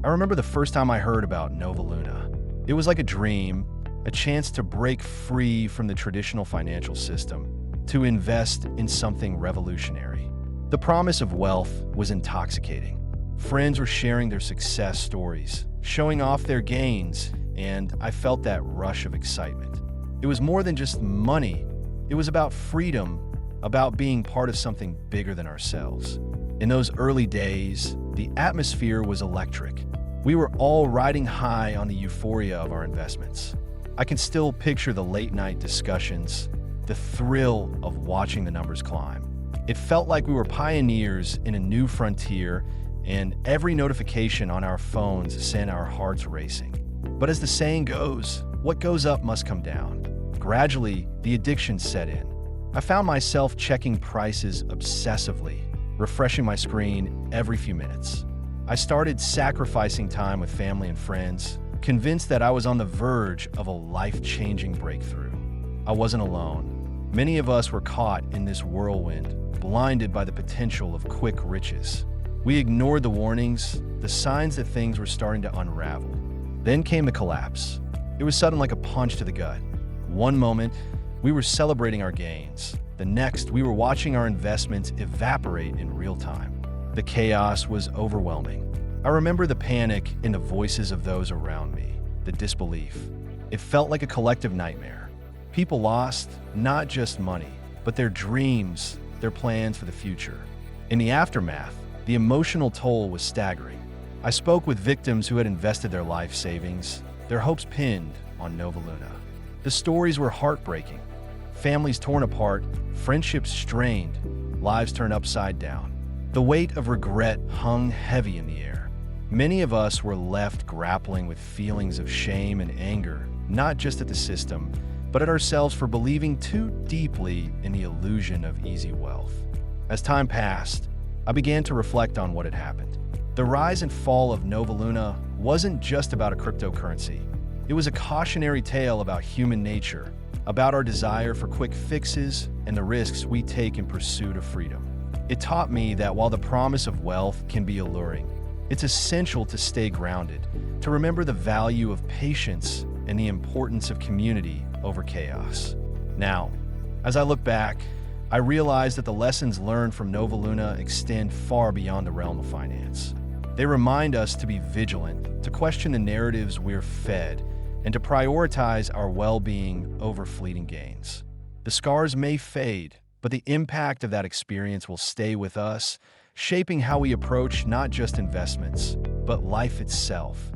I remember the first time I heard about Nova Luna. It was like a dream, a chance to break free from the traditional financial system, to invest in something revolutionary. The promise of wealth was intoxicating. Friends were sharing their success stories, showing off their gains, and I felt that rush of excitement. It was more than just money. It was about freedom, about being part of something bigger than ourselves. In those early days, the atmosphere was electric. We were all riding high on the euphoria of our investments. I can still picture the late-night discussions, the thrill of watching the numbers climb. It felt like we were pioneers in a new frontier, and every notification on our phones sent our hearts racing. But as the saying goes, what goes up must come down. Gradually, the addiction set in. I found myself checking prices obsessively, refreshing my screen every few minutes. I started sacrificing time with family and friends, convinced that I was on the verge of a life-changing breakthrough. I wasn't alone. Many of us were caught in this whirlwind, blinded by the potential of quick riches. We ignored the warnings, the signs that things were starting to unravel. Then came the collapse. It was sudden like a punch to the gut. One moment, we were celebrating our gains. The next, we were watching our investments evaporate in real time. The chaos was overwhelming. I remember the panic in the voices of those around me, the disbelief. It felt like a collective nightmare. People lost not just money, but their dreams, their plans for the future. In the aftermath, the emotional toll was staggering. I spoke with victims who had invested their life savings, their hopes pinned on Nova Luna. The stories were heartbreaking. Families torn apart, friendships strained, lives turned upside down. The weight of regret hung heavy in the air. Many of us were left grappling with feelings of shame and anger, not just at the system, but at ourselves for believing too deeply in the illusion of easy wealth. As time passed, I began to reflect on what had happened. The rise and fall of Nova Luna wasn't just about a cryptocurrency. It was a cautionary tale about human nature, about our desire for quick fixes and the risks we take in pursuit of freedom. It taught me that while the promise of wealth can be alluring, it's essential to stay grounded, to remember the value of patience and the importance of community over chaos. Now, as I look back, I realize that the lessons learned from Nova Luna extend far beyond the realm of finance. They remind us to be vigilant, to question the narratives we're fed, and to prioritize our well-being over fleeting gains. The scars may fade, but the impact of that experience will stay with us, shaping how we approach not just investments, but life itself.